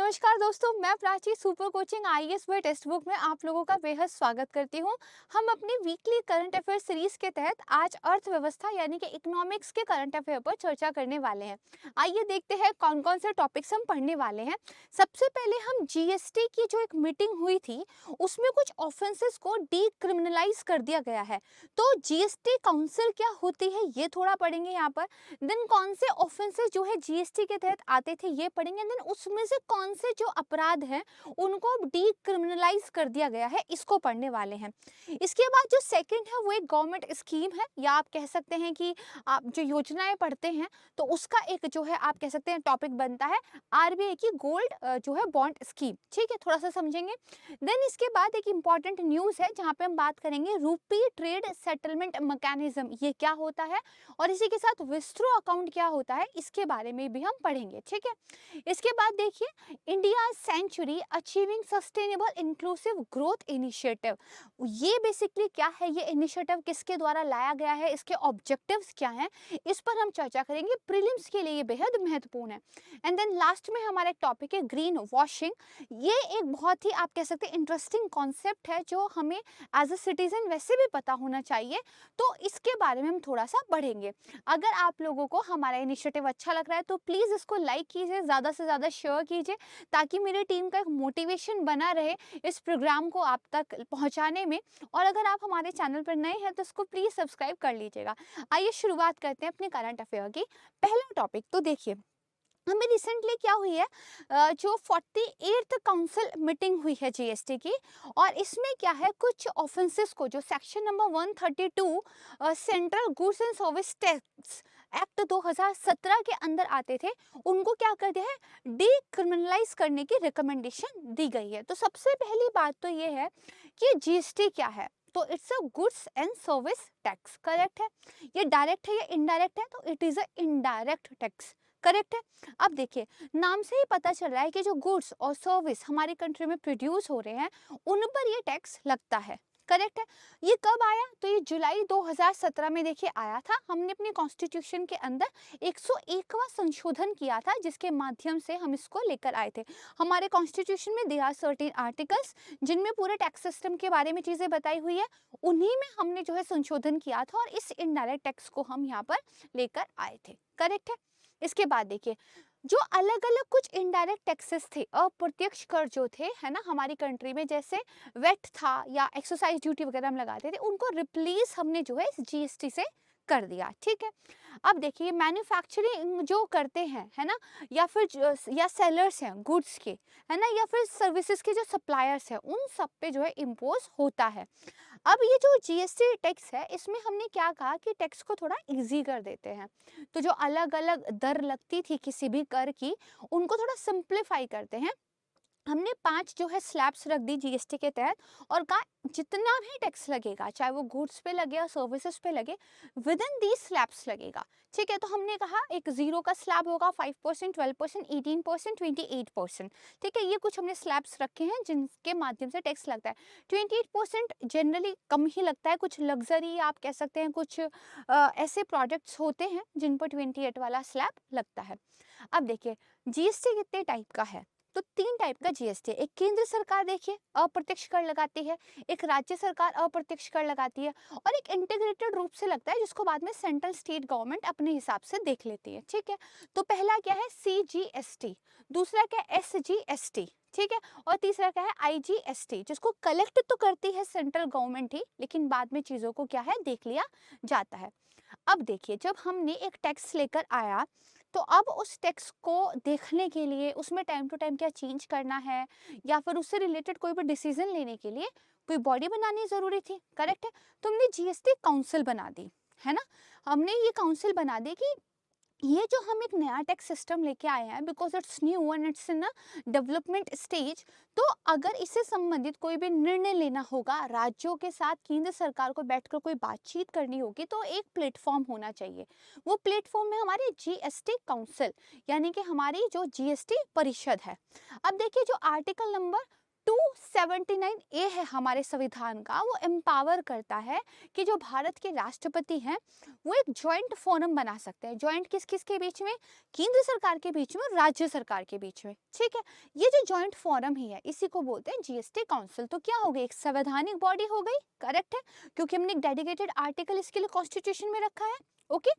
नमस्कार दोस्तों, मैं Prachi super coaching IAS by text book में आप लोगों का बेहद स्वागत करती हूँ। हम अपनी वीकली करंट अफेयर सीरीज के तहत आज अर्थव्यवस्था यानी कि इकोनॉमिक्स के करंट अफेयर पर चर्चा करने वाले हैं। आइए देखते हैं कौन कौन से टॉपिक्स हम पढ़ने वाले हैं। सबसे पहले हम जीएसटी की जो एक मीटिंग हुई थी उसमें कुछ ऑफेंसेस को डीक्रिमिनलाइज कर दिया गया है, तो जीएसटी काउंसिल क्या होती है ये थोड़ा पढ़ेंगे यहाँ पर। देन कौन से ऑफेंसेस जो है जीएसटी के तहत आते थे ये पढ़ेंगे। देन उसमें से कौन से जो अपराध हैं उनको डीक्रिमिनलाइज कर दिया गया है, इसको पढ़ने वाले हैं। इसके बाद जो सेकंड है वो एक गवर्नमेंट स्कीम है, या आप कह सकते हैं कि आप जो योजनाएं पढ़ते हैं तो उसका एक जो है आप कह सकते हैं टॉपिक बनता है आरबीआई की गोल्ड जो है बॉन्ड स्कीम। ठीक है, थोड़ा सा समझेंगे। देन इसके बाद एक इंपॉर्टेंट न्यूज है जहां पे हम बात करेंगे रूपी ट्रेड सेटलमेंट मैकेनिज्म, ये क्या होता है, और इसी के साथ विस्ट्रो अकाउंट क्या होता है इसके बारे में भी हम पढ़ेंगे। ठीक है, इसके बाद देखिए India century achieving sustainable inclusive growth initiative, ये बेसिकली क्या है, ये इनिशिएटिव किसके द्वारा लाया गया है, इसके ऑब्जेक्टिव्स क्या हैं, इस पर हम चर्चा करेंगे। प्रीलिम्स के लिए ये बेहद महत्वपूर्ण है। एंड देन लास्ट में हमारा एक टॉपिक है ग्रीन वॉशिंग। ये एक बहुत ही आप कह सकते हैं इंटरेस्टिंग कॉन्सेप्ट है जो हमें एज अ सिटीजन वैसे भी पता होना चाहिए, तो इसके बारे में हम थोड़ा सा पढ़ेंगे। अगर आप लोगों को हमारा इनिशिएटिव अच्छा लग रहा है तो प्लीज़ इसको लाइक कीजिए, ज़्यादा से ज़्यादा शेयर कीजिए, ताकि मेरी टीम का एक मोटिवेशन बना रहे इस प्रोग्राम को आप तक पहुंचाने में। और अगर आप हमारे चैनल पर नए हैं तो इसको प्लीज़ सब्सक्राइब कर लीजिएगा। आइए शुरुआत करते हैं अपने करंट अफेयर की। पहला टॉपिक तो देखिए, हमें रिसेंटली क्या हुई है, जो 48th काउंसिल मीटिंग हुई है जीएसटी की, और इसमें क्या है कुछ ऑफेंसेस को जो section number 132 central goods and service tax act 2017 के अंदर आते थे, उनको क्या कर दिया है, डीक्रिमिनलाइज करने की रिकमेंडेशन दी गई है। तो सबसे पहली बात तो ये है कि जीएसटी क्या है, तो it's a goods and service tax, correct है। ये डायरेक्ट है या इनडायरेक्ट है, तो it is a indirect tax, correct है। अब देखिए नाम से ही पता चल रहा है कि जो गुड्स और सर्विस हमारी कंट्री में प्रोड्यूस हो रहे हैं उन पर ये टैक्स लगता है, करेक्ट है। ये कब आया, तो ये जुलाई 2017 में देखिए आया था। हमने अपने कॉन्स्टिट्यूशन के अंदर 101वां संशोधन किया था जिसके माध्यम से हम इसको लेकर आए थे। हमारे कॉन्स्टिट्यूशन में देयर आर सर्टेन आर्टिकल्स जिनमें पूरे टैक्स सिस्टम के बारे में चीजें बताई हुई है, उन्हीं में हमने जो है संशोधन किया था और इस इनडायरेक्ट टैक्स को हम यहाँ पर लेकर आए थे, करेक्ट है। इसके बाद देखिए जो अलग अलग कुछ इनडायरेक्ट टैक्सेस थे, अप्रत्यक्ष कर जो थे, है ना, हमारी कंट्री में जैसे वेट था या एक्सरसाइज ड्यूटी वगैरह हम लगाते थे, उनको रिप्लेस हमने जो है इस जीएसटी से कर दिया। ठीक है, अब देखिए मैन्युफैक्चरिंग जो करते हैं, है ना, या फिर या सेलर्स हैं गुड्स के, है ना, या फिर सर्विसेज के जो सप्लायर्स हैं, उन सब पे जो है इम्पोज होता है। अब ये जो जीएसटी टैक्स है इसमें हमने क्या कहा कि टैक्स को थोड़ा इजी कर देते हैं। तो जो अलग अलग दर लगती थी किसी भी कर की, उनको थोड़ा सिंप्लीफाई करते हैं। हमने 5 जो है स्लैब्स रख दी जीएसटी के तहत, और कहा जितना भी टैक्स लगेगा चाहे वो गुड्स पे लगे या सर्विसेज पे लगे, विद इन दी स्लैब्स लगेगा। ठीक है, तो हमने कहा एक जीरो का स्लैब होगा, 5%, 12%, 18%, 28%। ठीक है, ये कुछ हमने स्लैब्स रखे हैं जिनके माध्यम से टैक्स लगता है। 28% जनरली कम ही लगता है, कुछ लग्जरी आप कह सकते हैं, कुछ ऐसे प्रोडक्ट्स होते हैं जिन पर 28 वाला स्लैब लगता है। अब देखिए जीएसटी कितने टाइप का है, तो 3 टाइप का जीएसटी है। एक केंद्र सरकार देखिए अप्रत्यक्ष कर लगाती है, एक राज्य सरकार अप्रत्यक्ष कर लगाती है, और एक इंटीग्रेटेड रूप से लगता है जिसको बाद में सेंट्रल स्टेट गवर्नमेंट अपने हिसाब से देख लेती है। ठीक है, तो पहला क्या है सीजीएसटी, दूसरा क्या है एसजीएसटी, ठीक है, और तीसरा क्या है आईजीएसटी, जिसको कलेक्ट तो करती है सेंट्रल गवर्नमेंट ही, लेकिन बाद में चीजों को क्या है देख लिया जाता है। अब देखिए जब हमने एक टैक्स लेकर आया, तो अब उस टैक्स को देखने के लिए उसमें टाइम टू टाइम क्या चेंज करना है, या फिर उससे रिलेटेड कोई भी डिसीजन लेने के लिए कोई बॉडी बनानी जरूरी थी, करेक्ट है। तो हमने जीएसटी काउंसिल बना दी, है ना। हमने ये काउंसिल बना दी कि ये जो हम एक नया टैक्स सिस्टम लेके आए हैं, because it's new and it's in development stage, तो अगर इससे संबंधित कोई भी निर्णय लेना होगा, राज्यों के साथ केंद्र सरकार को बैठकर कोई बातचीत करनी होगी, तो एक प्लेटफॉर्म होना चाहिए। वो प्लेटफॉर्म है हमारी जीएसटी काउंसिल, यानी कि हमारी जो जीएसटी परिषद है। अब देखिए जो आर्टिकल नंबर 279 ए है हमारे संविधान का, वो एम्पावर करता है कि जो भारत के राष्ट्रपति हैं वो एक जॉइंट फोरम बना सकते हैं। जॉइंट किस किस के बीच में? केंद्र सरकार के बीच में और राज्य सरकार के बीच में। ठीक है, ये जो जॉइंट फोरम ही है इसी को बोलते हैं जीएसटी काउंसिल। तो क्या हो गई? एक संवैधानिक बॉडी हो गई, करेक्ट है, क्योंकि हमने एक डेडिकेटेड आर्टिकल इसके लिए कॉन्स्टिट्यूशन में रखा है। ओके,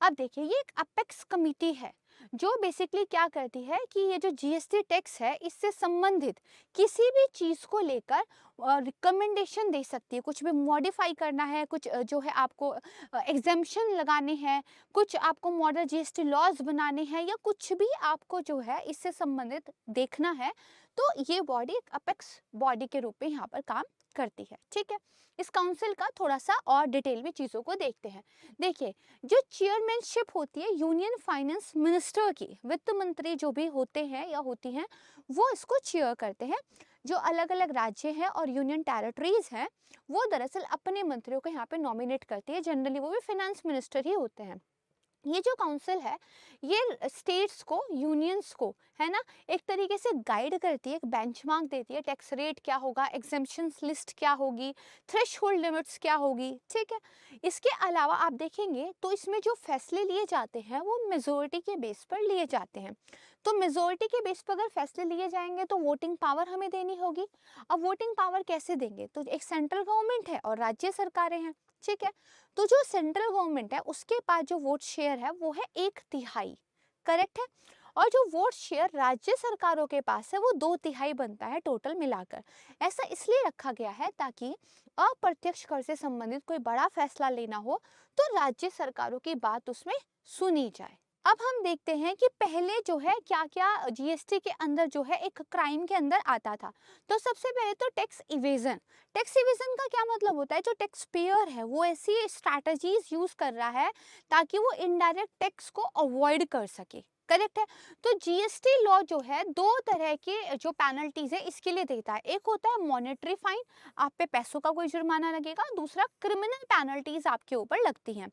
अब देखिए ये एक अपेक्स कमिटी है जो बेसिकली क्या करती है कि ये जो जीएसटी टैक्स है इससे संबंधित किसी भी चीज़ को लेकर रिकमेंडेशन दे सकती है। कुछ भी मॉडिफाई करना है, कुछ जो है आपको एग्जेम्पशन लगाने हैं, कुछ आपको मॉडल जीएसटी लॉज बनाने हैं, या कुछ भी आपको जो है इससे संबंधित देखना है, तो ये बॉडी एक अपेक्स बॉडी के रूप में यहाँ पर काम करती है। ठीक है, इस काउंसिल का थोड़ा सा और डिटेल में चीज़ों को देखते हैं। देखिए, जो चेयरमैनशिप होती है यूनियन फाइनेंस मिनिस्टर की, वित्त मंत्री जो भी होते हैं या होती हैं वो इसको चेयर करते हैं। जो अलग अलग राज्य हैं और यूनियन टेरिटरीज हैं वो दरअसल अपने मंत्रियों को यहाँ पे नॉमिनेट करती है। जनरली वो भी फाइनेंस मिनिस्टर ही होते हैं। ये जो काउंसिल है ये स्टेट्स को, यूनियंस को, है ना, एक तरीके से गाइड करती है, एक बेंचमार्क देती है। टैक्स रेट क्या होगा, एग्जेम्पशंस लिस्ट क्या होगी, थ्रेशहोल्ड लिमिट्स क्या होगी। ठीक है, इसके अलावा आप देखेंगे तो इसमें जो फैसले लिए जाते हैं वो मेजोरिटी के बेस पर लिए जाते हैं। तो मेजोरिटी के बेस पर अगर फैसले लिए जाएंगे तो वोटिंग पावर हमें देनी होगी। अब वोटिंग पावर कैसे देंगे? तो एक सेंट्रल गवर्नमेंट है और राज्य सरकारें हैं। ठीक है, तो जो सेंट्रल गवर्नमेंट है उसके पास जो वोट शेयर है वो है 1/3, करेक्ट है, और जो वोट शेयर राज्य सरकारों के पास है वो 2/3 बनता है टोटल मिलाकर। ऐसा इसलिए रखा गया है ताकि अप्रत्यक्ष कर से संबंधित कोई बड़ा फैसला लेना हो तो राज्य सरकारों की बात उसमें सुनी जाए। अब हम देखते हैं कि पहले जो है क्या क्या जीएसटी के अंदर जो है एक क्राइम के अंदर आता था। तो सबसे पहले तो टैक्स इवेजन। टैक्स इवेजन का क्या मतलब होता है? जो टैक्स पेयर है वो ऐसी स्ट्रैटेजीज यूज कर रहा है ताकि वो इनडायरेक्ट टैक्स को अवॉइड कर सके, करेक्ट है। तो जीएसटी लॉ जो है दो तरह के जो पेनल्टीज है इसके लिए देता है। एक होता है मॉनेटरी फाइन, आप पे पैसों का कोई जुर्माना लगेगा। दूसरा क्रिमिनल पेनल्टीज आपके ऊपर लगती हैं।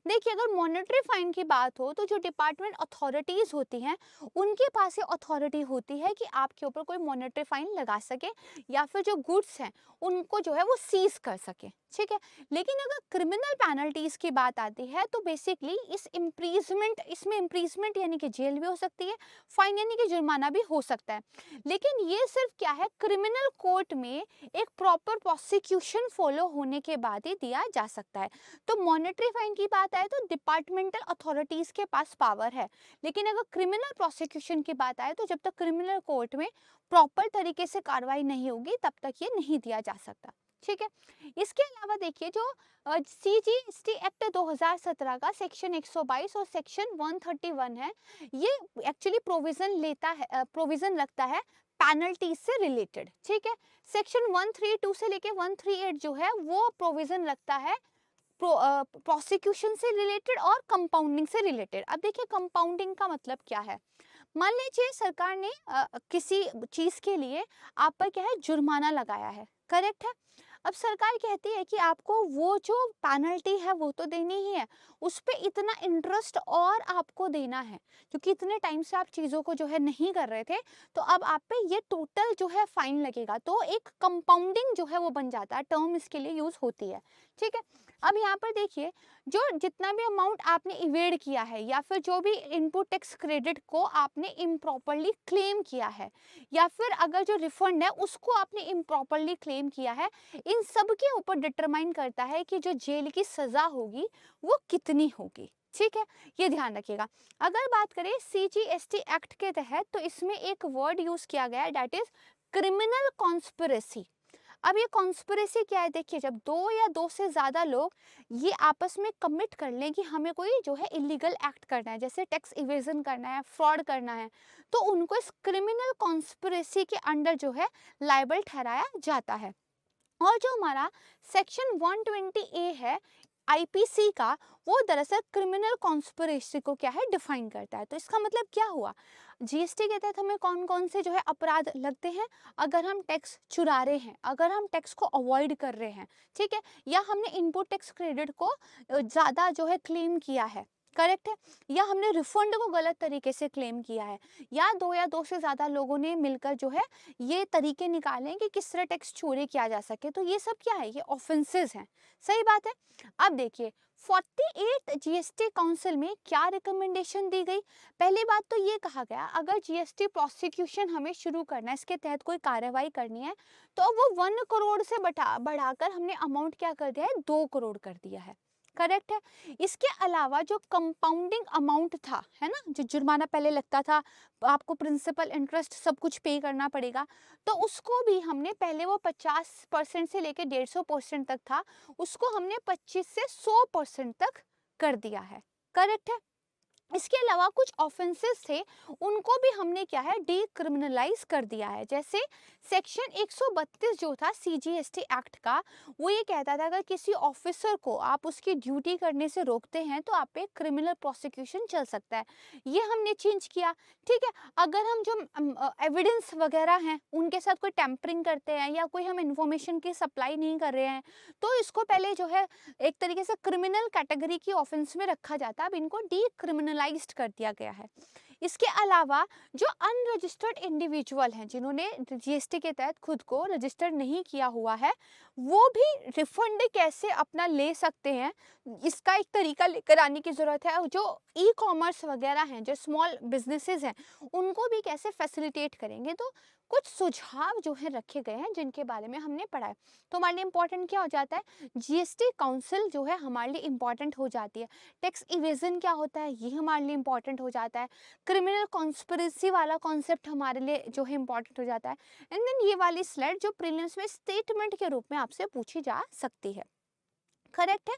देखिए, अगर मॉनेटरी फाइन की बात हो तो जो डिपार्टमेंट अथॉरिटीज होती हैं उनके पास ये अथॉरिटी होती है कि आपके ऊपर कोई मॉनेटरी फाइन लगा सके या फिर जो गुड्स हैं उनको जो है वो सीज कर सके। ठीक है, लेकिन अगर क्रिमिनल पेनल्टीज की बात आती है तो बेसिकली इसमें इम्प्रीजमेंट यानी कि जेल भी हो सकती है, फाइन यानी कि जुर्माना भी हो सकता है। लेकिन ये सिर्फ क्या है, क्रिमिनल कोर्ट में एक प्रॉपर प्रोसिक्यूशन फॉलो होने के बाद ही दिया जा सकता है। तो मॉनेटरी फाइन की बात आए तो डिपार्टमेंटल अथॉरिटीज के पास पावर है, लेकिन अगर क्रिमिनल प्रोसिक्यूशन की बात आए तो जब तक क्रिमिनल कोर्ट में प्रॉपर तरीके से कार्रवाई नहीं होगी तब तक ये नहीं दिया जा सकता। ठीक है, इसके अलावा देखिए जो सीजीएसटी एक्ट 2017 का सेक्शन 122 और सेक्शन 131 है, ये एक्चुअली प्रोविजन रखता है पेनल्टीज से रिलेटेड। ठीक है, सेक्शन 132 से लेके 138 जो है वो प्रोविजन रखता है प्रोसिक्यूशन से रिलेटेड और कंपाउंडिंग से रिलेटेड। अब देखिए कंपाउंडिंग का मतलब क्या है। मान लीजिए सरकार ने किसी चीज के लिए आप पर क्या है, जुर्माना लगाया है, करेक्ट है। अब सरकार कहती है कि आपको वो जो पेनल्टी है वो तो देनी ही है, उस पे इतना इंटरेस्ट और आपको देना है, क्योंकि इतने टाइम से आप चीज़ों को जो है नहीं कर रहे थे, तो अब आप पे ये टोटल जो है फाइन लगेगा। तो एक कंपाउंडिंग जो है वो बन जाता है, टर्म इसके लिए यूज होती है। ठीक है, अब यहाँ पर देखिए जो जितना भी अमाउंट आपने इवेड किया है या फिर जो भी इनपुट टैक्स क्रेडिट को आपने इम्प्रॉपरली क्लेम किया है या फिर अगर जो रिफंड है उसको आपने इम्प्रॉपरली क्लेम किया है, इन सब के ऊपर डिटरमाइन करता है कि जो जेल की सजा होगी वो कितनी होगी। ठीक है, ये ध्यान रखिएगा। अगर बात करें सीजीएसटी एक्ट के तहत तो इसमें एक वर्ड यूज किया गया है, दैट इज क्रिमिनल कॉन्स्पिरेसी। अब ये कॉन्स्पिरेसी क्या है? देखिए, जब दो या दो से ज्यादा लोग ये आपस में कमिट कर लें कि हमें कोई जो है इलीगल एक्ट करना है, जैसे टैक्स इवेजन करना है, फ्रॉड करना है, तो उनको इस क्रिमिनल कॉन्स्पिरेसी के अंडर जो है लायबल ठहराया जाता है। और जो हमारा सेक्शन 120 ए है आईपीसी का, वो दरअसल क्रिमिनल कॉन्स्पिरेसी को क्या है, डिफाइन करता है। तो इसका मतलब क्या हुआ, जीएसटी के तहत हमें कौन कौन से जो है अपराध लगते हैं? अगर हम टैक्स चुरा रहे हैं, अगर हम टैक्स को अवॉइड कर रहे हैं, ठीक है, या हमने इनपुट टैक्स क्रेडिट को ज़्यादा जो है क्लेम किया है, करेक्ट है, या हमने रिफंड को गलत तरीके से क्लेम किया है, या दो से ज़्यादा लोगों ने मिलकर जो है ये तरीके निकाले हैं कि किस तरह टैक्स चोरी किया जा सके, तो ये सब क्या है, ये ऑफेंसेस हैं। सही बात है। अब देखिए 48 जीएसटी काउंसिल में क्या रिकमेंडेशन दी गई। पहली बात तो ये कहा गया, अगर जीएसटी प्रोसिक्यूशन हमें शुरू करना है, इसके तहत कोई कार्रवाई करनी है, तो वो 1 करोड़ से बढ़ाकर हमने अमाउंट क्या कर दिया है, 2 करोड़ कर दिया है। करेक्ट है। इसके अलावा जो कंपाउंडिंग अमाउंट था, है ना, जो जुर्माना पहले लगता था, आपको प्रिंसिपल इंटरेस्ट सब कुछ पे करना पड़ेगा, तो उसको भी हमने, पहले वो 50% से लेकर 150% तक था, उसको हमने 25 से 100% तक कर दिया है। करेक्ट है। इसके अलावा कुछ ऑफेंसेस थे, उनको भी हमने क्या है, डीक्रिमिनलाइज कर दिया है। जैसे सेक्शन 132 जो था सीजीएसटी एक्ट का, वो ये कहता था अगर किसी ऑफिसर को आप उसकी ड्यूटी करने से रोकते हैं तो आप पे क्रिमिनल प्रोसिक्यूशन चल सकता है, ये हमने चेंज किया। ठीक है। अगर हम जो एविडेंस वगैरह हैं उनके साथ कोई टेम्परिंग करते हैं या कोई हम इंफॉर्मेशन की सप्लाई नहीं कर रहे हैं, तो इसको पहले जो है एक तरीके से क्रिमिनल कैटेगरी की ऑफेंस में रखा जाता है, अब इनको डीक्रिमिनलाइज्ड कर दिया गया है। इसके अलावा जो अनरजिस्टर्ड इंडिविजुअल हैं, जिन्होंने जीएसटी के तहत खुद को रजिस्टर नहीं किया हुआ है, वो भी रिफंड कैसे अपना ले सकते हैं, इसका एक तरीका लेकर आने की ज़रूरत है। और जो ई कॉमर्स वगैरह हैं, जो स्मॉल बिजनेसेस हैं, उनको भी कैसे फैसिलिटेट करेंगे, तो कुछ सुझाव जो है रखे गए हैं जिनके बारे में हमने पढ़ा है। तो हमारे लिए इम्पोर्टेंट क्या हो जाता है, जीएसटी काउंसिल जो है हमारे लिए इम्पॉर्टेंट हो जाती है। टैक्स इवेजन क्या होता है, ये हमारे लिए इम्पॉर्टेंट हो जाता है। क्रिमिनल कॉन्स्पिरेसी वाला कॉन्सेप्ट हमारे लिए जो है इम्पॉर्टेंट हो जाता है। एंड देन ये वाली स्लाइड जो प्रीलिम्स में स्टेटमेंट के रूप में आपसे पूछी जा सकती है। करेक्ट है।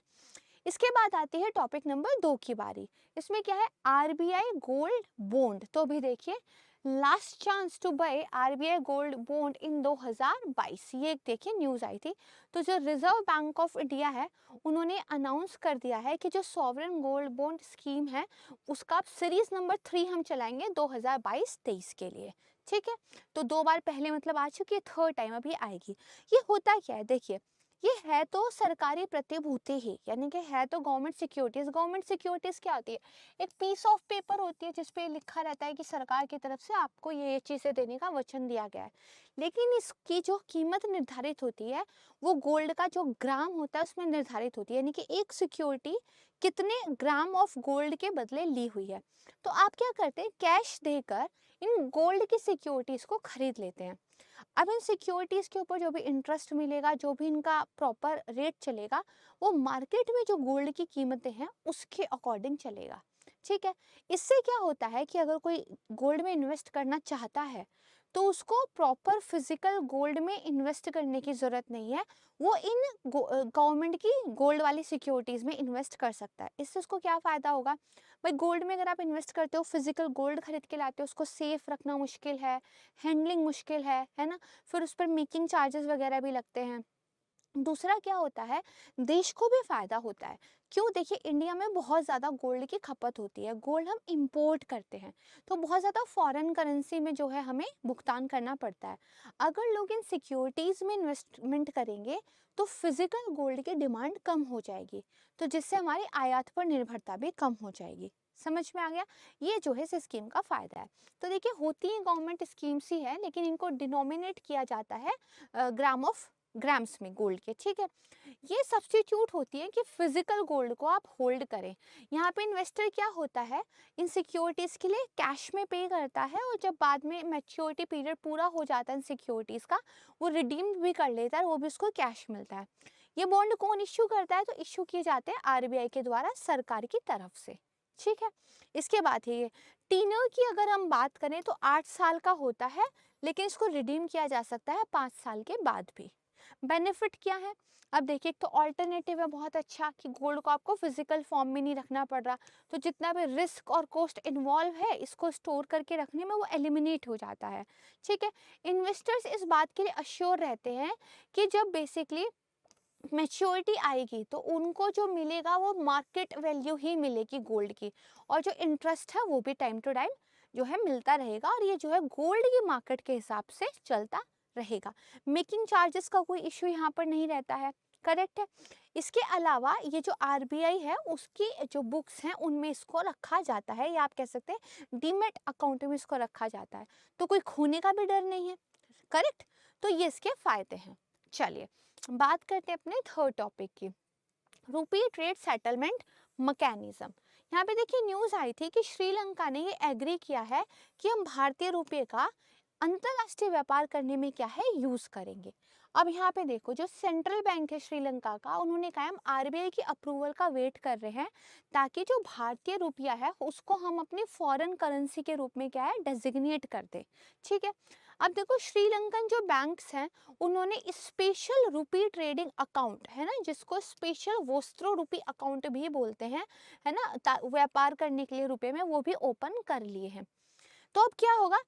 इसके बाद आती है टॉपिक नंबर 2 की बारी। इसमें क्या है, आरबीआई गोल्ड बॉन्ड। तो भी देखिए, last chance to buy RBI gold bond in 2022, ये एक देखिए न्यूज़ आई थी। तो जो रिजर्व बैंक ऑफ इंडिया है, उन्होंने अनाउंस कर दिया है कि जो सॉवरेन गोल्ड बॉन्ड स्कीम है, उसका सीरीज नंबर 3 हम चलाएंगे 2022-23 के लिए। ठीक है। तो 2 बार पहले मतलब आ चुकी है, थर्ड टाइम अभी आएगी। ये होता क्या है, देखिए, ये है तो सरकारी प्रतिभूति ही, यानी कि है तो गवर्नमेंट सिक्योरिटीज। गवर्नमेंट सिक्योरिटीज क्या होती है, एक पीस ऑफ पेपर होती है जिसपे लिखा रहता है कि सरकार की तरफ से आपको ये चीज़ें देने का वचन दिया गया है। लेकिन इसकी जो कीमत निर्धारित होती है, वो गोल्ड का जो ग्राम होता है उसमें निर्धारित होती है, यानी कि एक सिक्योरिटी कितने ग्राम ऑफ गोल्ड के बदले ली हुई है। तो आप क्या करते हैं, कैश देकर इन गोल्ड की सिक्योरिटीज को खरीद लेते हैं। अब इन सिक्योरिटीज़ के ऊपर जो भी इंटरेस्ट मिलेगा, जो भी इनका प्रॉपर रेट चलेगा, वो मार्केट में जो गोल्ड की कीमतें हैं उसके अकॉर्डिंग चलेगा। ठीक है। इससे क्या होता है कि अगर कोई गोल्ड में इन्वेस्ट करना चाहता है, तो उसको प्रॉपर फिजिकल गोल्ड में इन्वेस्ट करने की ज़रूरत नहीं है, वो इन गवर्नमेंट की गोल्ड वाली सिक्योरिटीज़ में इन्वेस्ट कर सकता है। इससे उसको क्या फ़ायदा होगा, भाई गोल्ड में अगर आप इन्वेस्ट करते हो, फिजिकल गोल्ड खरीद के लाते हो, उसको सेफ रखना मुश्किल हैंडलिंग मुश्किल है ना, फिर उस पर मेकिंग चार्जेस वगैरह भी लगते हैं। दूसरा क्या होता है, देश को भी फायदा होता है। क्यों, देखिए इंडिया में बहुत ज़्यादा गोल्ड की खपत होती है, गोल्ड हम इंपोर्ट करते हैं, तो बहुत ज़्यादा फॉरेन करेंसी में जो है हमें भुगतान करना पड़ता है। अगर लोग इन सिक्योरिटीज़ में इन्वेस्टमेंट करेंगे, तो फिजिकल गोल्ड की डिमांड कम हो जाएगी, तो जिससे हमारी आयात पर निर्भरता भी कम हो जाएगी। समझ में आ गया, ये जो है इस स्कीम का फ़ायदा है। तो देखिए, होती है गवर्नमेंट स्कीम्स ही है, लेकिन इनको डिनोमिनेट किया जाता है ग्राम्स में गोल्ड के। ठीक है। ये सब्स्टिट्यूट होती है कि फिजिकल गोल्ड को आप होल्ड करें। यहाँ पे इन्वेस्टर क्या होता है, इन सिक्योरिटीज के लिए कैश में पे करता है, और जब बाद में मैच्योरिटी पीरियड पूरा हो जाता है इन सिक्योरिटीज का, वो रिडीम भी कर लेता है, वो भी उसको कैश मिलता है। ये बॉन्ड कौन इश्यू करता है, तो इश्यू किए जाते हैं आरबीआई के द्वारा सरकार की तरफ से। ठीक है। इसके बाद ये टीनर की अगर हम बात करें तो 8 साल का होता है, लेकिन इसको रिडीम किया जा सकता है 5 साल के बाद भी। बेनिफिट क्या है, अब देखिए, एक तो ऑल्टरनेटिव है बहुत अच्छा कि गोल्ड को आपको फिजिकल फॉर्म में नहीं रखना पड़ रहा, तो जितना भी रिस्क और कॉस्ट इन्वॉल्व है इसको स्टोर करके रखने में, वो एलिमिनेट हो जाता है। ठीक है। इन्वेस्टर्स इस बात के लिए अश्योर रहते हैं कि जब बेसिकली मैच्योरिटी आएगी तो उनको जो मिलेगा वो मार्केट वैल्यू ही मिलेगी गोल्ड की, और जो इंटरेस्ट है वो भी टाइम टू टाइम जो है मिलता रहेगा, और ये जो है गोल्ड की मार्केट के हिसाब से चलता रहेगा। मेकिंग चार्जेस का कोई इश्यू यहाँ पर नहीं रहता है। करेक्ट है। इसके अलावा ये जो आरबीआई है उसकी जो बुक्स हैं उनमें इसको रखा जाता है, या आप कह सकते हैं डीमैट अकाउंट में इसको रखा जाता है, तो कोई खोने का भी डर नहीं है। करेक्ट। तो ये इसके फायदे हैं। चलिए बात करते हैं अपने थर्ड टॉपिक की, रुपी ट्रेड सेटलमेंट मैकेनिज्म। यहाँ पे देखिए न्यूज़ आई थी कि श्रीलंका ने ये एग्री किया है कि हम भारतीय रुपये का अंतरराष्ट्रीय व्यापार करने में क्या है यूज करेंगे। अब यहाँ पे देखो जो सेंट्रल बैंक है श्रीलंका का, उन्होंने कहा हम आरबीआई की अप्रूवल का वेट कर रहे हैं ताकि जो भारतीय रुपया है उसको हम अपनी फॉरेन करेंसी के रूप में क्या है डेजिग्नेट कर दें। ठीक है। अब देखो श्रीलंकन जो बैंक्स हैं उन्होंने स्पेशल रुपी ट्रेडिंग अकाउंट है ना, जिसको स्पेशल वोस्त्रो रुपी अकाउंट भी बोलते हैं, है ना, व्यापार करने के लिए रुपए में, वो भी ओपन कर लिए हैं। तो अब क्या होगा,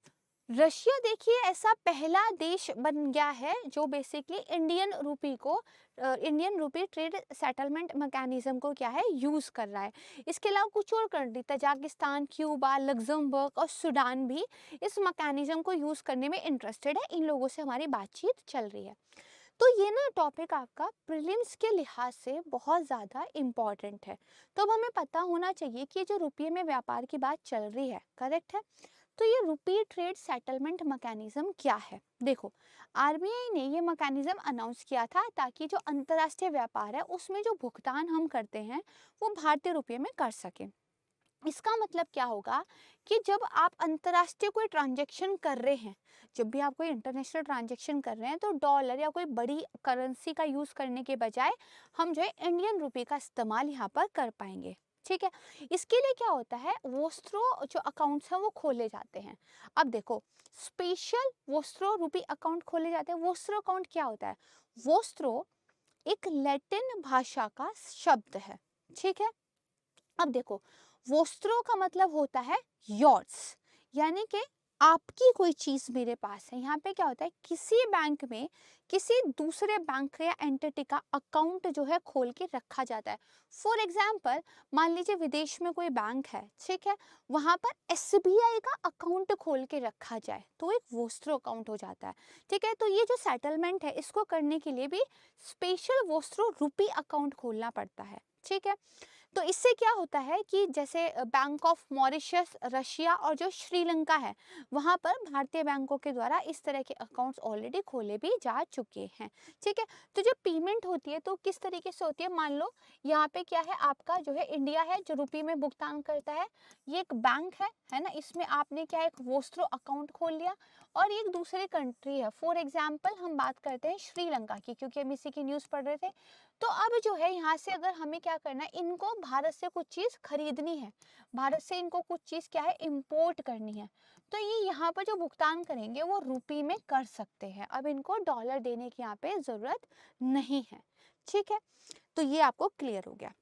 रशिया देखिए ऐसा पहला देश बन गया है जो basically Indian rupee trade settlement mechanism को क्या है यूज कर रहा है। इसके अलावा कुछ और कंट्री तजाकिस्तान, क्यूबा, लग्जमबर्ग और सूडान भी इस मैकेनिज्म को यूज करने में इंटरेस्टेड है। इन लोगों से हमारी बातचीत चल रही है। तो ये ना टॉपिक आपका प्रीलिम्स के लिहाज से बहुत ज़्यादा इम्पॉर्टेंट है। तो अब हमें पता होना चाहिए कि जो रुपये में व्यापार की बात चल रही है, करेक्ट है। तो ये रुपी ट्रेड सेटलमेंट मैकेनिज्म क्या है, देखो आरबीआई ने ये मैकेनिज्म अनाउंस किया था ताकि जो अंतर्राष्ट्रीय व्यापार है उसमें जो भुगतान हम करते हैं वो भारतीय रुपये में कर सकें। इसका मतलब क्या होगा कि जब आप अंतर्राष्ट्रीय कोई ट्रांजैक्शन कर रहे हैं, जब भी आप कोई इंटरनेशनल ट्रांजैक्शन कर रहे हैं, तो डॉलर या कोई बड़ी करेंसी का यूज़ करने के बजाय हम जो है इंडियन रुपये का इस्तेमाल यहाँ पर कर पाएंगे। ठीक है। इसके लिए क्या होता है, वोस्ट्रो जो अकाउंट्स हैं वो खोले जाते हैं। अब देखो स्पेशल वोस्ट्रो रुपी अकाउंट खोले जाते हैं। वोस्ट्रो अकाउंट क्या होता है, वोस्ट्रो एक लैटिन भाषा का शब्द है। ठीक है। अब देखो वोस्त्रो का मतलब होता है योर्स, यानी कि आपकी कोई चीज मेरे पास है। यहाँ पे क्या होता है, किसी बैंक में किसी दूसरे बैंक या एंटिटी का अकाउंट जो है खोल के रखा जाता है। फॉर एग्जाम्पल मान लीजिए विदेश में कोई बैंक है, ठीक है, वहां पर एसबीआई का अकाउंट खोल के रखा जाए तो एक वोस्त्रो अकाउंट हो जाता है। ठीक है। तो ये जो सेटलमेंट है इसको करने के लिए भी स्पेशल वोस्त्रो रुपी अकाउंट खोलना पड़ता है। ठीक है। तो इससे क्या होता है कि जैसे बैंक ऑफ मॉरिशस, रशिया और जो श्रीलंका है वहाँ पर भारतीय बैंकों के द्वारा इस तरह के अकाउंट्स ऑलरेडी खोले भी जा चुके हैं। ठीक है। तो जब पेमेंट होती है तो किस तरीके से होती है, मान लो यहाँ पे क्या है, आपका जो है इंडिया है जो रुपये में भुगतान करता है, ये एक बैंक है ना, इसमें आपने क्या एक वोस्ट्रो अकाउंट खोल लिया। और एक दूसरी कंट्री है, फॉर एग्जाम्पल हम बात करते हैं श्रीलंका की, क्योंकि हम इसी की न्यूज़ पढ़ रहे थे। तो अब जो है यहाँ से अगर हमें क्या करना है, इनको भारत से कुछ चीज़ खरीदनी है, भारत से इनको कुछ चीज़ क्या है इंपोर्ट करनी है, तो ये यहाँ पर जो भुगतान करेंगे वो रुपये में कर सकते हैं। अब इनको डॉलर देने की यहाँ पे ज़रूरत नहीं है। ठीक है। तो ये आपको क्लियर हो गया।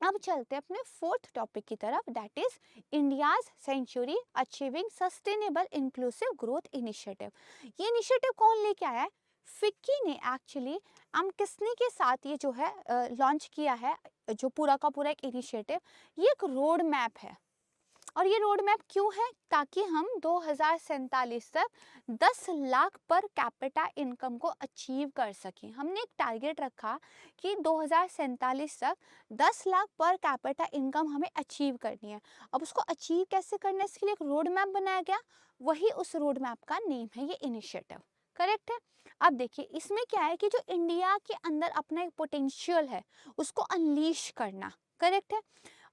अब चलते हैं अपने फोर्थ टॉपिक की तरफ, that is India's century achieving sustainable inclusive growth initiative. ये इनिशिएटिव कौन लेके आया है, फिक्की ने एक्चुअली किसने के साथ ये जो है लॉन्च किया है, जो पूरा का पूरा एक इनिशिएटिव, ये एक रोड मैप है। और ये रोड मैप क्यों है, ताकि हम 2047 तक 10 लाख पर कैपिटा इनकम को अचीव कर सकें। हमने एक टारगेट रखा कि 2047 तक 10 लाख पर कैपिटा इनकम हमें अचीव करनी है। अब उसको अचीव कैसे करना है, इसके लिए एक रोड मैप बनाया गया, वही उस रोड मैप का नेम है ये इनिशिएटिव। करेक्ट है। अब देखिए इसमें क्या है कि जो इंडिया के अंदर अपना एक पोटेंशियल है उसको अनलीश करना, करेक्ट है।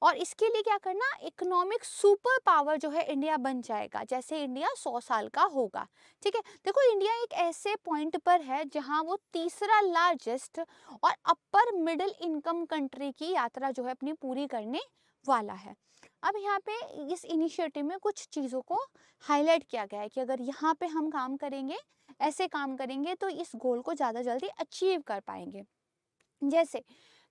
और इसके लिए क्या करना, इकोनॉमिक सुपर पावर जो है इंडिया बन जाएगा जैसे इंडिया 100 साल का होगा। ठीक है। देखो इंडिया एक ऐसे पॉइंट पर है जहां वो तीसरा लार्जेस्ट और अपर मिडिल इनकम कंट्री की यात्रा जो है अपनी पूरी करने वाला है। अब यहाँ पे इस इनिशिएटिव में कुछ चीज़ों को हाईलाइट किया गया है कि अगर यहाँ पे हम काम करेंगे, ऐसे काम करेंगे तो इस गोल को ज़्यादा जल्दी अचीव कर पाएंगे। जैसे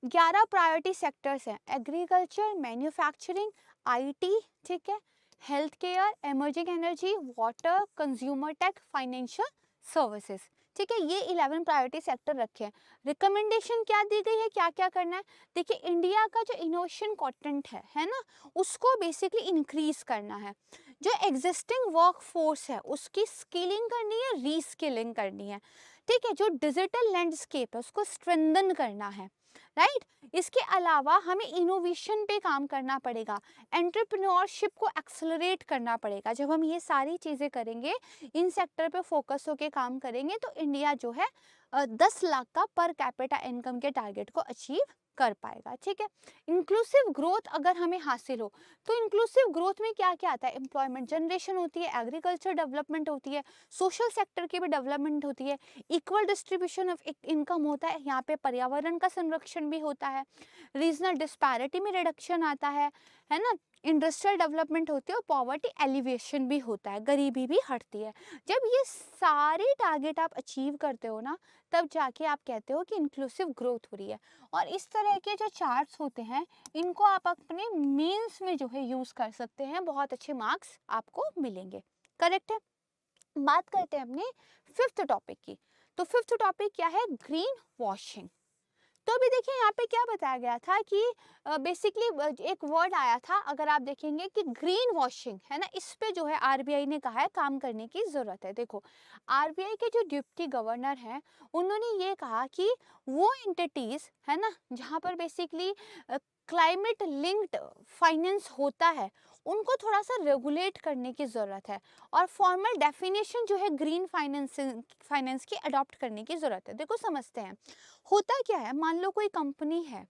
11 प्रायोरिटी सेक्टर्स हैं, एग्रीकल्चर, मैन्युफैक्चरिंग, आईटी, ठीक है, health care, emerging energy, water, consumer tech, financial services. ठीक है। ये 11 प्रायोरिटी सेक्टर रखे हैं। रिकमेंडेशन क्या दी गई है, क्या क्या करना है, देखिए इंडिया का जो इनोवेशन कंटेंट है ना, उसको बेसिकली इंक्रीज करना है। जो एग्जिस्टिंग वर्क फोर्स है उसकी स्किलिंग करनी है, रीस्किलिंग करनी है। ठीक है, जो डिजिटल लैंडस्केप है उसको स्ट्रेंथन करना है, राइट। इसके अलावा हमें इनोवेशन पे काम करना पड़ेगा, एंटरप्रेन्योरशिप को एक्सेलरेट करना पड़ेगा। जब हम ये सारी चीज़ें करेंगे, इन सेक्टर पे फोकस होके काम करेंगे, तो इंडिया जो है 10 लाख का पर कैपिटा इनकम के टारगेट को अचीव कर पाएगा, ठीक है। इंक्लूसिव ग्रोथ अगर हमें हासिल हो, तो इंक्लूसिव ग्रोथ में क्या क्या आता है? एम्प्लॉयमेंट जनरेशन होती है, एग्रीकल्चर डेवलपमेंट होती है, सोशल सेक्टर की भी डेवलपमेंट होती है, इक्वल डिस्ट्रीब्यूशन ऑफ इनकम होता है, यहाँ पे पर्यावरण का संरक्षण भी होता है, रीजनल डिस्पैरिटी में रिडक्शन आता है ना, इंडस्ट्रियल डेवलपमेंट होती है, और पॉवर्टी एलिवेशन भी होता है, गरीबी भी हटती है। जब ये सारे टारगेट आप अचीव करते हो ना, तब जाके आप कहते हो कि इंक्लूसिव ग्रोथ हो रही है। और इस तरह के जो चार्ट्स होते हैं, इनको आप अपने मेंस में जो है यूज कर सकते हैं, बहुत अच्छे मार्क्स आपको मिलेंगे। करेक्ट है। बात करते हैं अपने फिफ्थ टॉपिक की। तो फिफ्थ टॉपिक क्या है? Green washing. तो अभी देखिए यहाँ पे क्या बताया गया था कि बेसिकली एक वर्ड आया था, अगर आप देखेंगे कि ग्रीन वॉशिंग है ना, इस पे जो है आरबीआई ने कहा है काम करने की जरूरत है। देखो, आरबीआई के जो डिप्टी गवर्नर हैं, उन्होंने ये कहा कि वो एंटिटीज है ना, जहाँ पर बेसिकली क्लाइमेट लिंक्ड फाइनेंस होता है, उनको थोड़ा सा रेगुलेट करने की ज़रूरत है, और फॉर्मल डेफिनेशन जो है ग्रीन फाइनेंस की अडॉप्ट करने की ज़रूरत है। देखो समझते हैं, होता क्या है, मान लो कोई कंपनी है,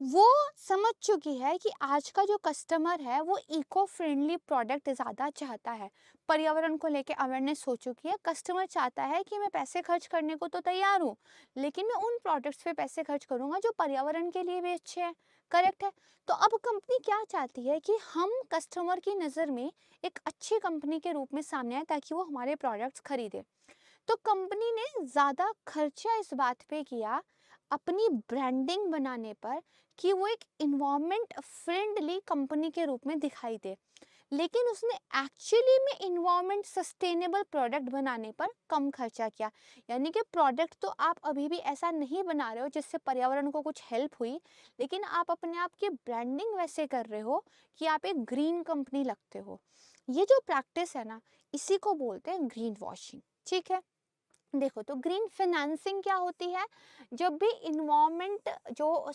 वो समझ चुकी है कि आज का जो कस्टमर है वो इको फ्रेंडली प्रोडक्ट ज़्यादा चाहता है, पर्यावरण को लेके अवेयरनेस हो चुकी है। कस्टमर चाहता है कि मैं पैसे खर्च करने को तो तैयार हूँ, लेकिन मैं उन प्रोडक्ट्स पे पैसे खर्च करूँगा जो पर्यावरण के लिए भी अच्छे हैं। करेक्ट है। तो अब कंपनी क्या चाहती है कि हम कस्टमर की नज़र में एक अच्छी कंपनी के रूप में सामने आए, ताकि वो हमारे प्रोडक्ट्स खरीदे। तो कंपनी ने ज़्यादा खर्चा इस बात पे किया, अपनी ब्रांडिंग बनाने पर, कि वो एक इन्वायरमेंट फ्रेंडली कंपनी के रूप में दिखाई दे। लेकिन उसने एक्चुअली में इन्वायरमेंट सस्टेनेबल प्रोडक्ट बनाने पर कम खर्चा किया। यानी कि प्रोडक्ट तो आप अभी भी ऐसा नहीं बना रहे हो जिससे पर्यावरण को कुछ हेल्प हुई, लेकिन आप अपने आप की ब्रांडिंग वैसे कर रहे हो कि आप एक ग्रीन कंपनी लगते हो। ये जो प्रैक्टिस है ना, इसी को बोलते हैं ग्रीन वॉशिंग, ठीक है। देखो, तो ग्रीन फाइनेंसिंग क्या होती है? जब भी इन्वायरमेंट जो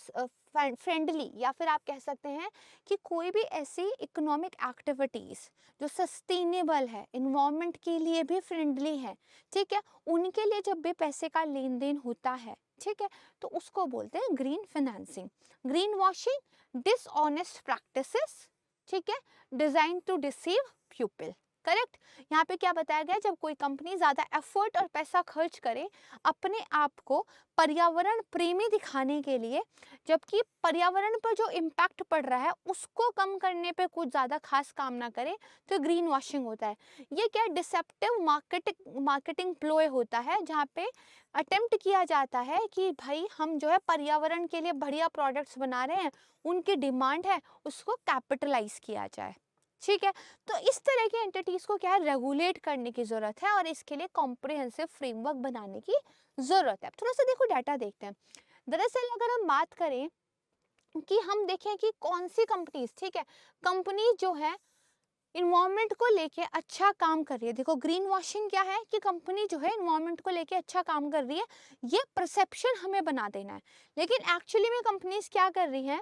फ्रेंडली, या फिर आप कह सकते हैं कि कोई भी ऐसी इकोनॉमिक एक्टिविटीज जो सस्टेनेबल है, इन्वायरमेंट के लिए भी फ्रेंडली है, ठीक है, उनके लिए जब भी पैसे का लेन देन होता है, ठीक है, तो उसको बोलते हैं green financing. Green washing dishonest practices, ठीक है, design to deceive people. Correct. यहाँ पे क्या बताया गया, जब कोई कंपनी ज्यादा एफर्ट और पैसा खर्च करे अपने आप को पर्यावरण प्रेमी दिखाने के लिए, जबकि पर्यावरण पर जो इम्पैक्ट पड़ रहा है उसको कम करने पे कुछ ज्यादा खास काम ना करे, तो ग्रीन वॉशिंग होता है। ये क्या, डिसेप्टिव मार्केटिंग प्लोय होता है, जहाँ पे अटेम्प्ट किया जाता है कि भाई हम जो है पर्यावरण के लिए बढ़िया प्रोडक्ट्स बना रहे हैं, उनकी डिमांड है, उसको कैपिटलाइज किया जाए, ठीक है। तो इस तरह के एंटिटीज को क्या है, रेगुलेट करने की जरूरत है, और इसके लिए कॉम्प्रिहेंसिव फ्रेमवर्क बनाने की जरूरत है। थोड़ा सा देखो डाटा देखते हैं। दरअसल अगर हम बात करें कि हम देखें कि कौन सी कंपनीज, ठीक है, कंपनी जो है इन्वायरमेंट को लेके अच्छा काम कर रही है। देखो, ग्रीन वॉशिंग क्या है कि कंपनी जो है इन्वायरमेंट को लेके अच्छा काम कर रही है, ये परसेप्शन हमें बना देना है। लेकिन एक्चुअली में कंपनीज क्या कर रही हैं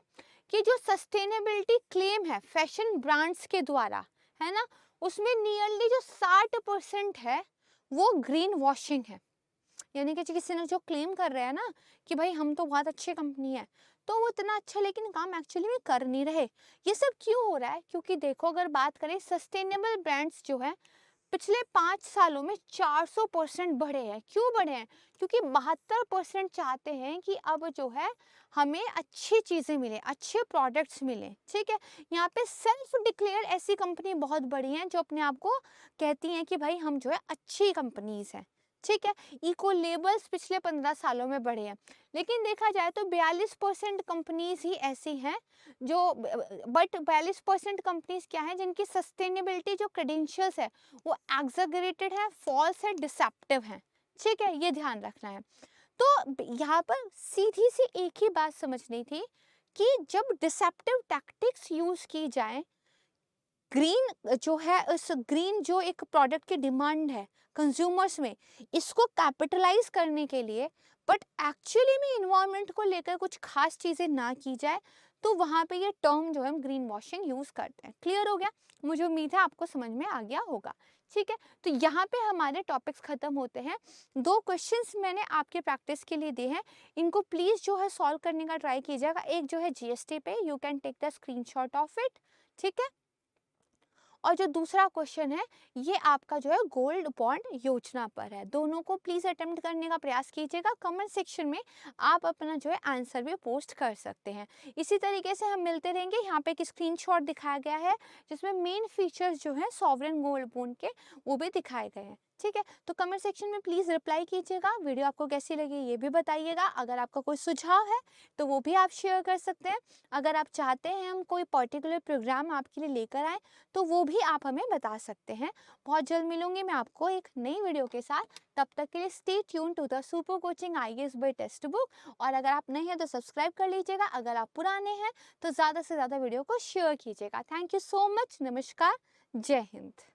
कि जो सस्टेनेबिलिटी क्लेम है फैशन ब्रांड्स के द्वारा, है ना, उसमें नियरली जो 60% है वो ग्रीन वॉशिंग है। यानी कि किसी ने जो क्लेम कर रहे हैं ना कि भाई हम तो बहुत अच्छी कंपनी है, तो वो इतना अच्छा लेकिन काम एक्चुअली में कर नहीं रहे। ये सब क्यों हो रहा है? क्योंकि देखो, अगर बात करें सस्टेनेबल ब्रांड्स जो है पिछले 5 सालों में 400% बढ़े हैं। क्यों बढ़े हैं? क्योंकि 72% चाहते हैं कि अब जो है हमें अच्छी चीज़ें मिले, अच्छे प्रोडक्ट्स मिले, ठीक है। यहाँ पे सेल्फ डिक्लेयर ऐसी कंपनी बहुत बड़ी हैं जो अपने आप को कहती हैं कि भाई हम जो है अच्छी कंपनीज हैं, ठीक है। इको लेबल्स पिछले 15 सालों में बढ़े हैं, लेकिन देखा जाए तो 42% कंपनीज ही ऐसी हैं जो, बट 42% कंपनीज क्या है जिनकी सस्टेनेबिलिटी जो क्रेडेंशियल्स है वो एग्जैगरेटेड है, फॉल्स है, डिसेप्टिव है, ठीक है, ये ध्यान रखना है। तो यहाँ पर सीधी सी एक ही बात समझनी थी कि जब डिसेप्टिव टैक्टिक्स यूज की जाए ग्रीन जो है, उस ग्रीन जो एक प्रोडक्ट की डिमांड है कंज्यूमर्स में, इसको कैपिटलाइज करने के लिए, बट एक्चुअली में इन्वायरमेंट को लेकर कुछ खास चीज़ें ना की जाए, तो वहाँ पे ये टर्म जो है हम ग्रीन वॉशिंग यूज़ करते हैं। क्लियर हो गया? मुझे उम्मीद है आपको समझ में आ गया होगा। ठीक है, तो यहाँ पे हमारे टॉपिक्स खत्म होते हैं। 2 क्वेश्चंस मैंने आपके प्रैक्टिस के लिए दिए हैं, इनको प्लीज़ जो है सॉल्व करने का ट्राई कीजिएगा। एक जो है जीएसटी पे, you can take the screenshot of it, ठीक है? और जो दूसरा क्वेश्चन है, ये आपका जो है गोल्ड बॉन्ड योजना पर है। दोनों को प्लीज़ अटेम्प्ट करने का प्रयास कीजिएगा। कमेंट सेक्शन में आप अपना जो है आंसर भी पोस्ट कर सकते हैं। इसी तरीके से हम मिलते रहेंगे। यहाँ पे एक स्क्रीनशॉट दिखाया गया है जिसमें मेन फीचर्स जो हैं सॉवरेन गोल्ड बॉन्ड के, वो भी दिखाए गए हैं। ठीक है, तो कमेंट सेक्शन में प्लीज़ रिप्लाई कीजिएगा। वीडियो आपको कैसी लगी ये भी बताइएगा। अगर आपका कोई सुझाव है तो वो भी आप शेयर कर सकते हैं। अगर आप चाहते हैं हम कोई पर्टिकुलर प्रोग्राम आपके लिए लेकर आएँ, तो वो भी आप हमें बता सकते हैं। बहुत जल्द मिलूंगी मैं आपको एक नई वीडियो के साथ। तब तक के लिए stay tune to the super coaching IAS by text book. और अगर आप नए हैं तो सब्सक्राइब कर लीजिएगा। अगर आप पुराने हैं तो ज़्यादा से ज़्यादा वीडियो को शेयर कीजिएगा। Thank you so much. नमस्कार। जय हिंद।